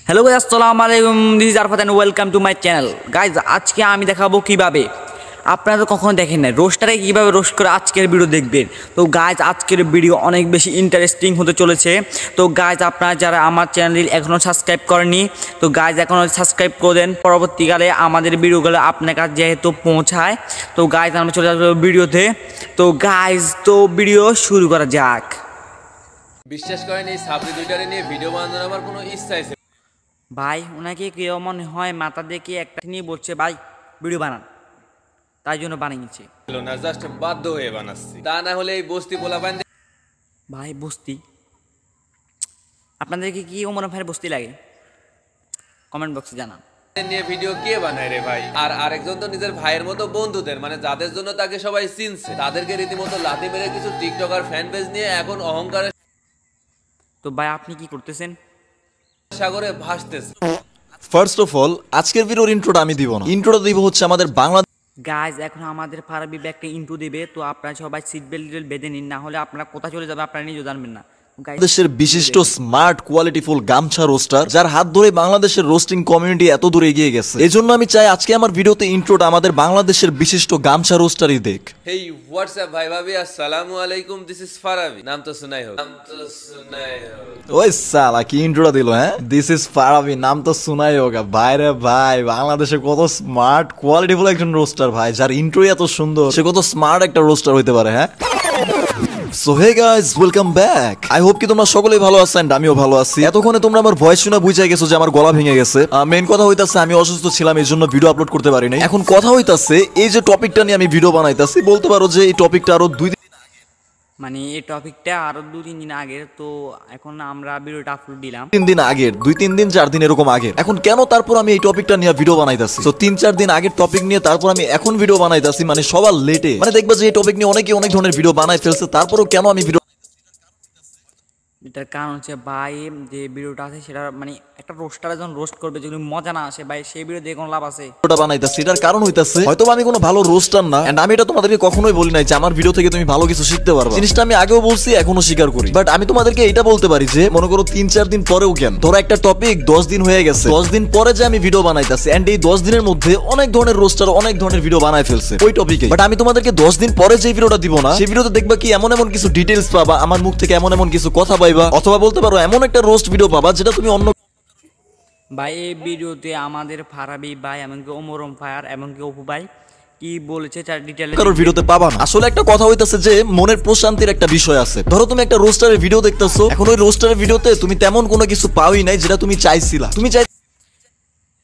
Hello guys, আসসালামু আলাইকুম। This is Arfat and welcome to my channel. Guys, আজকে আমি দেখাবো কিভাবে আপনারা তো কখনো দেখেন না রোস্টারে কীভাবে রোস্ট করে আজকের ভিডিও দেখবেন। তো গাইস, আজকের ভিডিও অনেক বেশি ইন্টারেস্টিং হতে চলেছে। তো গাইস, আপনারা যারা আমার চ্যানেল এখনও সাবস্ক্রাইব করেননি, তো গাইস এখনও সাবস্ক্রাইব করে দেন। পরবর্তীকালে আমাদের ভিডিওগুলো আপনার কাছে যেহেতু পৌঁছায়, তো গাইস আমরা চলে আসবো ভিডিওতে। তো গাইস, তো ভিডিও শুরু করা যাক। বিশ্বাস করেন এই সাবরি দুইটারে নিয়ে ভিডিও বানানোর আমার কোনো ইচ্ছা আছে ভাই, ওনাকে কেউ মনে হয় মাথা দেখে একটা নিয়ে বলছে ভাই ভিডিও বানান, তাই জন্য বানিয়েছে না, জাস্ট বাধ্য হয়ে বানাচ্ছি। তা না হলে এই বস্তি পোলাপান ভাই বস্তি। আপনাদেরকে কি ওমর ভাইয়ের বস্তি লাগে? কমেন্ট বক্সে জানান। নিয়ে ভিডিও কে বানায় রে ভাই? আর আরেকজন তো নিজের ভাইয়ের মতো বন্ধুদের, মানে যাদের জন্য তাকে সবাই চিনছে, তাদেরকে রীতিমতো লাথি মেরে কিছু টিকটকার ফ্যান পেজ নিয়ে এখন অহংকারের তো ভাই আপনি কি করতেছেন? সাগরে ভাসতেছে। ফার্স্ট অফ অল, আজকের ভিডিওর ইন্ট্রোটা আমি দিব না। ইন্ট্রোটা দিব হচ্ছে আমাদের বাংলাদেশ গাইজ, এখন আমাদের ফারাবি একটা ইন্ট্রো দেবে। তো আপনারা সবাই সিট বেল্ট বেঁধে নিন, না হলে আপনারা কোথায় চলে যাবে আপনারা নিজেও জানবেন না। বাংলাদেশের বিশিষ্ট স্মার্ট কোয়ালিটিফুল গামছা রোস্টার, যার হাত ধরে বাংলাদেশের রোস্টিং কমিউনিটি এত দূর এগিয়ে গেছে। এই জন্য আমি চাই আজকে আমার ভিডিওতে ইন্ট্রোটা আমাদের বাংলাদেশের বিশিষ্ট গামছা রোস্টারই দেখ। হেই হোয়াটসঅ্যাপ ভাই ভাবি, আসসালামু আলাইকুম, দিস ইজ ফারাবি। নাম তো শুনাই হোক, নাম তো শুনাই হোক। ওই সালা কি ইন্ট্রোটা দিল, হ্যাঁ? দিস ইজ ফারাবি, নাম তো শুনাই হোক। ভাই রে ভাই, বাংলাদেশে কত স্মার্ট কোয়ালিটিফুল একজন রোস্টার ভাই, যার ইন্ট্রোই এত সুন্দর, সে কত স্মার্ট একটা রোস্টার হইতে পারে, হ্যাঁ? So hey guys, welcome back. I hope কি তোমরা সকলেই ভালো আছো এন্ড আমিও ভালো আছি। এতক্ষণে তোমরা আমার ভয়েস শুনে বুঝে গেছো যে আমার গলা ভেঙে গেছে। মেইন কথা হইতাছে আমি অসুস্থ ছিলাম, এই জন্য ভিডিও আপলোড করতে পারি নাই। এখন কথা হইতাছে এই যে টপিকটা নিয়ে আমি ভিডিও বানাইতাছি, বলতে পারো যে এই টপিকটা আরো 2 দিন, মানে এই টপিকটা আরো 2-3 দিন আগের। তো এখন আমরা ভিডিওটা আপলোড দিলাম 3 দিন আগের, 2-3 দিন 4 দিন এরকম আগের। এখন কেন তারপর আমি এই টপিকটা নিয়ে ভিডিও বানাইতাছি? তো 3-4 দিন আগের টপিক নিয়ে তারপর আমি এখন ভিডিও বানাইতাছি, মানে সবার লেটে। মানে দেখবা যে এই টপিক নিয়ে অনেকে অনেক ধরনের ভিডিও বানাই ফেলছে, তারপরও কেন আমি ভিডিও, এটার কারণ হচ্ছে ভাই যে ভিডিওটা আছে সেটা মানে একটা রোস্টার যখন রোস্ট করবে, যদি মজা না আসে ভাই সেই ভিডিও দিয়ে কোনো লাভ আছে? বানাইতাছি এটার কারণ হইতাছে হয়তো আমি কোনো ভালো রোস্টার না, এন্ড আমি এটা তোমাদেরকে কখনোই বলি নাই যে আমার ভিডিও থেকে তুমি ভালো কিছু শিখতে পারবে। জিনিসটা আমি আগেও বলছি, এখনো স্বীকার করি। বাট আমি তোমাদেরকে এটা বলতে পারি যে মনে করো 3-4 দিন পরেও কেন, ধরো একটা টপিক 10 দিন হয়ে গেছে, 10 দিন পরে যে আমি ভিডিও বানাইতাছি, এন্ড এই 10 দিনের মধ্যে অনেক ধরনের রোস্টার অনেক ধরনের ভিডিও বানাই ফেলছে ওই টপিকে। বাট আমি তোমাদেরকে 10 দিন পরে যে ভিডিওটা দিব না, সেই ভিডিওতে দেখবা কি এমন এমন কিছু ডিটেইলস পাবা, আমার মুখ থেকে এমন এমন কিছু কথা পাইবা, অথবা বলতে পারো এমন একটা রোস্ট ভিডিও পাবা যেটা তুমি অন্য ভাই এই ভিডিওতে আমাদের ফারাবি ভাই এমনকি ওমরম ফায়ার এমনকি অপু ভাই কি বলেছে তার ডিটেইলে কারোর ভিডিওতে পাবা না। আসলে একটা কথা হইতাছে যে মনের প্রশান্তির একটা বিষয় আছে। ধরো তুমি একটা রোস্টারের ভিডিও দেখতেছো, এখন ওই রোস্টারের ভিডিওতে তুমি তেমন কোনো কিছু পাওই নাই যেটা তুমি চাইছিলা। তুমি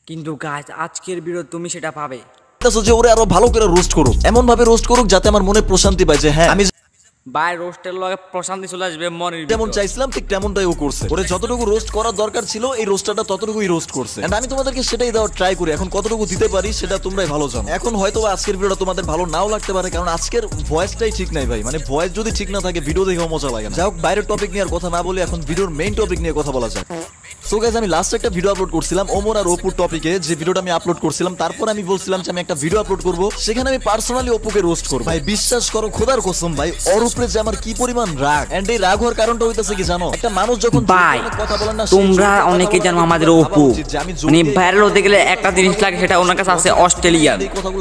কিন্তু গাইস, আজকের ভিডিও তুমি সেটা পাবে। চাইতেছো যে ওরে আরো ভালো করে রোস্ট করো, এমন ভাবে রোস্ট করুক যাতে আমার মনে প্রশান্তি পায় যে হ্যাঁ আমি ভাই রোস্টের লগে প্রশান্তি চলে আসবে মনের ভিতরে। যেমন চাইছিলাম ঠিক তেমনটাই ও করছে। ওরে যতটুকু রোস্ট করার দরকার ছিল এই রোস্টারটা ততটুকুই রোস্ট করছে, এন্ড আমি তোমাদেরকে সেটাই দেওয়ার ট্রাই করি। এখন কতটুকু দিতে পারি সেটা তোমরাই ভালো জানো। এখন হয়তো আজকের ভিডিওটা তোমাদের ভালো নাও লাগতে পারে, কারণ আজকের ভয়েসটাই ঠিক নাই ভাই। মানে ভয়েস যদি ঠিক না থাকে ভিডিও দেখেও মজা লাগে না। যাই হোক, বাইরের টপিক নিয়ে আর কথা না বলে এখন ভিডিওর মেইন টপিক নিয়ে কথা বলা যাক। সো গাইস, আমি লাস্ট একটা ভিডিও আপলোড করছিলাম ওমর আর অপুর টপিকে, যে ভিডিওটা আমি আপলোড করছিলাম। তারপর আমি বলছিলাম যে আমি একটা ভিডিও আপলোড করব, সেখানে আমি পার্সোনালি অপুকে রোস্ট করব। ভাই বিশ্বাস করো, খোদার কসম ভাই, ওর উপরে যে আমার কি পরিমাণ রাগ, এন্ড এই রাগ হওয়ার কারণটা হইতাছে কি জানো? একটা মানুষ যখন ভাই কথা বলেন না, তোমরা অনেকে জানো আমাদের অপু মানে ভাইরাল হতে গেলে একটা জিনিস লাগে, সেটা ওনার কাছে আছে অস্ট্রেলিয়ান।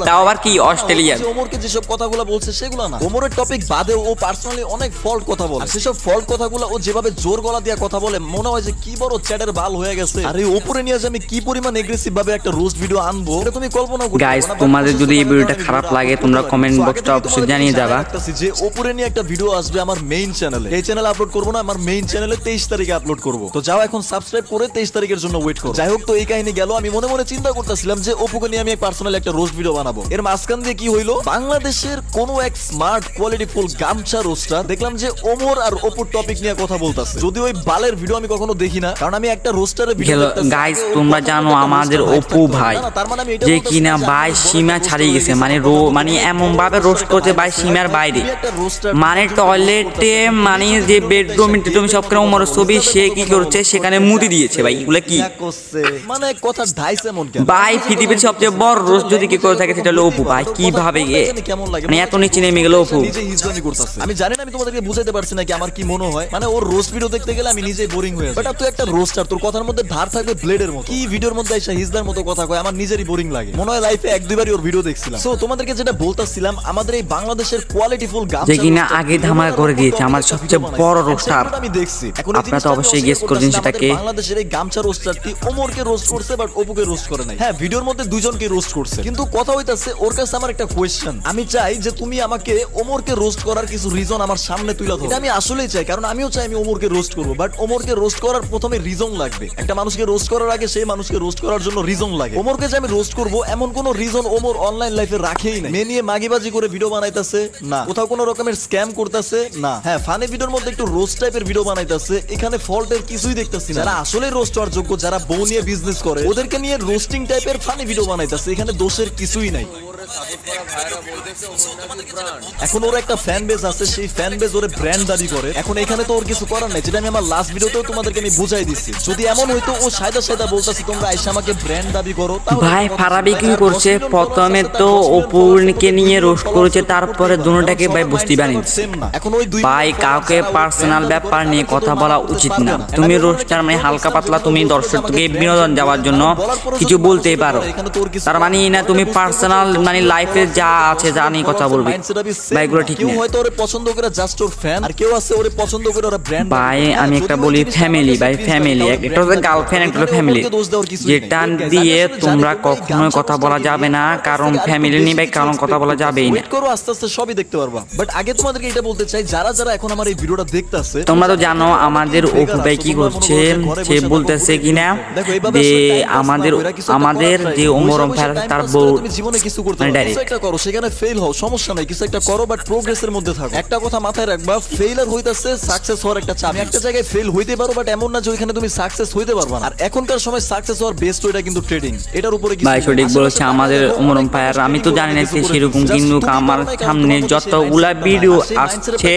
তাও আবার কি অস্ট্রেলিয়ান? ওমরকে যেসব কথাগুলো বলছে সেগুলো না, ওমরের টপিক বাদে ও পার্সোনালি অনেক ফল্ট কথা বলে। সেসব ফল্ট কথাগুলো ও যেভাবে জোর গলা দিয়ে কথা বলে, মনে হয় যে কি বড় চ্যাটের বাল হয়ে গেছে। আর এই উপরে নিয়ে যে আমি কি পরিমাণ এগ্রেসিভ ভাবে একটা রোস্ট ভিডিও আনবো এটা তুমি কল্পনা করতে পারো না। গাইস, তোমাদের যদি এই ভিডিওটা খারাপ লাগে তোমরা কমেন্ট বক্সটা অবশ্যই জানিয়ে যাবা যে উপরে নিয়ে একটা ভিডিও আসবে আমার মেইন চ্যানেলে। এই চ্যানেলে আপলোড করব না, আমার মেইন চ্যানেলে 23 তারিখে আপলোড করব। তো যাও এখন সাবস্ক্রাইব করে 23 তারিখের জন্য ওয়েট করো। যাই হোক, তো এই কাহিনী গেল। আমি মনে মনে চিন্তা করতেছিলাম যে অপুকে নিয়ে আমি পার্সোনালি একটা রোস্ট ভিডিও বানাবো। এর মাঝখান দিয়ে কি হইলো, বাংলাদেশের কোন এক স্মার্ট কোয়ালিটিফুল গামছা রোস্টার দেখলাম যে ওমর আর অপুর টপিক নিয়ে কথা বলতাছে। যদি ওই বালের ভিডিও আমি কখনো দেখি না, কারণ আমি একটা রোস্টারের ভিডিও দেখতেছি। গাইস, তোমরা জানো আমাদের অপু ভাই যে কিনা ভাই সীমা ছাড়িয়ে গেছে, মানে এমন ভাবে রোস্ট করছে ভাই সীমার বাইরে। মানে টয়লেটে মানে যে বেডরুম সবখানে ওমরের ছবি, সে কি করছে সেখানে মুতি দিয়েছে ভাই। এগুলা কি মানে কথা ঢাইছে মন কেন ভাই? পৃথিবীর সবচেয়ে বড় রোস্ট যদি কি করে থাকে সেটা হলো অপু ভাই। কিভাবে মানে এত নিচে নেমে গেল অপু? আমি জানি না আমি তোমাদেরকে বুঝাইতে পারছি নাকি আমার কি মনে হয়। মানে ওর রোস্ট ভিডিও দেখতে গেলে আমি নিজেই বোরিং হয়ে যাই। বাট তুই একটা রোস্টার, তোর কথার মধ্যে ধার থাকবে ব্লেডের মতো। কি ভিডিওর মধ্যে এসে হিজদার মতো কথা কয়, আমার নিজেরই বোরিং লাগে। মনে হয় লাইফে এক দুইবারই ওর ভিডিও দেখছিলাম। সো তোমাদেরকে যেটা বলতাছিলাম, আমাদের এই বাংলাদেশের কোয়ালিটিফুল গামছা যে কিনা আগে ধামাকা করে দিয়েছে আমার সবচেয়ে বড় রোস্টার। আমি দেখছি। এখন আপনারা তো অবশ্যই গেস করছেন সেটাকে। বাংলাদেশের এই গামছা রোস্টারটি ওমরকে রোস্ট করছে, বাট অপুকে রোস্ট করে নাই। হ্যাঁ, ভিডিওর মধ্যে দুইজনকে রোস্ট করছে, কিন্তু কথা হইতাছে ওর কাছে আমার একটা কোয়েশ্চেন। আমি চাই যে তুমি আমাকে ওমরকে রোস্ট করার কিছু রিজন আমার সামনে তুলে ধরো। এটা আমি আসলেই চাই, কারণ আমিও চাই আমি ওমরকে রোস্ট করব, বাট ওমরকে রোস্ট করার প্রথমে রিজন লাগবে। একটা মানুষকে রোস্ট করার আগে সেই মানুষকে রোস্ট করার জন্য রিজন লাগে। ওমরকে যে আমি রোস্ট করব এমন কোন রিজন ওমর অনলাইন লাইফে রাখেই নাই। মেয়ে নিয়ে মাগিবাজি করে ভিডিও বানাইতাছে না, কোথাও কোনো রকমের স্ক্যাম করতেছে না। হ্যাঁ, ফানি ভিডিওর মধ্যে একটু রোস্ট টাইপের ভিডিও বানাইতাছে, এখানে ফল্টের কিছুই দেখতেছি না। যারা আসলে রোস্ট হওয়ার যোগ্য, যারা বউ নিয়ে বিজনেস করে, ওদেরকে নিয়ে রোস্টিং টাইপের ফানি ভিডিও বানাইতাছে, এখানে দোষের কিছুই নাই। এখন ওর একটা ফ্যান বেজ আছে, সেই ফ্যান বেজ ওরে ব্র্যান্ড দাবি করে। এখন এখানে তো ওর কিছু করার নাই, যেটা আমি আমার লাস্ট ভিডিওতেও তোমাদেরকে আমি বুঝাই দিছি। যদি এমন হইতো ও সাইদা সাইদা বলতাছে তোমরা আইসা আমাকে ব্র্যান্ড দাবি করো, ভাই ফারাবি কি করছে, প্রথমে তো অপুকে নিয়ে রোস্ট করেছে, তারপরে দুটোটাকে ভাই বস্তি বানিয়েছে। এখন ওই দুই ভাই কাউকে পার্সোনাল ব্যাপার নিয়ে কথা বলা উচিত না। তুমি রোস্টার মানে হালকা পাতলা, তুমি দর্শককে বিনোদন দেওয়ার জন্য কিছু বলতেই পারো, তার মানে না তুমি পার্সোনাল মানে লাইফে যা আছে যা নিয়ে কথা বলবে। ভাই এগুলো ঠিক কেউ না। হয়তো ওরে পছন্দ করে জাস্ট ওর ফ্যান, আর কেউ আছে ওরে পছন্দ করে ওরা ব্র্যান্ড। ভাই আমি একটা বলি ফ্যামিলি, ভাই ফ্যামিলি একটা হচ্ছে গার্লফ্রেন্ড, একটা ফ্যামিলি, যেটা দিয়ে তোমরা কখনোই কথা বলা যাবে না, কারণ ফ্যামিলি নিয়ে ভাই কারণ কথা বলা যাবেই না। ওয়েট করো, আস্তে আস্তে সবই দেখতে পারবা। বাট আগে তোমাদেরকে এটা বলতে চাই, যারা যারা এখন আমার এই ভিডিওটা দেখতাছে, তোমরা তো জানো আমাদের অপু ভাই কি করছে, সে বলতেছে কিনা যে আমাদের যে ওমর ভাই তার বউ তুমি জীবনে কিছু করতে পারো, কিছু একটা করো, সেখানে ফেল হও, সমস্যা নাই, কিছু একটা করো, বাট প্রোগ্রেসের মধ্যে থাকো। একটা কথা মাথায় রাখবা, ফেইলার হইতাছে সাকসেস হওয়ার একটা চাবি। একটা জায়গায় ফেল হইতে পারো, বাট এমন না যে ওইখানে তুমি সাকসেস হইতে পারবা না। আর এখনকার সময় সাকসেস হওয়ার বেস্ট ওইটা কিন্তু ট্রেডিং, এটার উপরে ভাই সঠিক বলেছে আমাদের ওমর ভাই। আর আমি তো জানি না সেরকম, কিন্তু আমার সামনে যতগুলা ভিডিও আসছে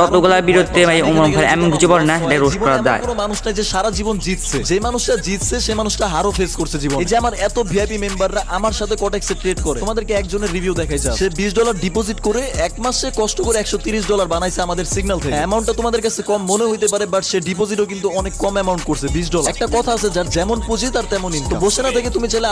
ততগুলা ভিডিওতে ভাই ওমর ভাই এমন কিছু বলে না সেটা রোস্ট করা যায়। কোনো মানুষ নাই যে সারা জীবন জিতছে, যে মানুষটা জিতছে সে মানুষটা হারও ফেস করছে জীবন। এই যে আমার এত ভিআইপি মেম্বাররা আমার সাথে কটেক্সে ট্রেড করে, তোমাদেরকে একজনের রিভিউ দেখাই যায়, সে $20 ডিপোজিট করে এক মাসে কষ্ট করে $130 বানাইছে আমাদের সিগন্যাল থেকে। অ্যামাউন্টটা তোমাদের কাছে কম মনে হইতে পারে, বাট সে ডিপোজিটও কিন্তু অনেক কম অ্যামাউন্ট করছে, $20। একটা কথা আছে, যার যেমন পুঁজি তার তেমন ইনকাম। বসে না থেকে তুমি চাইলে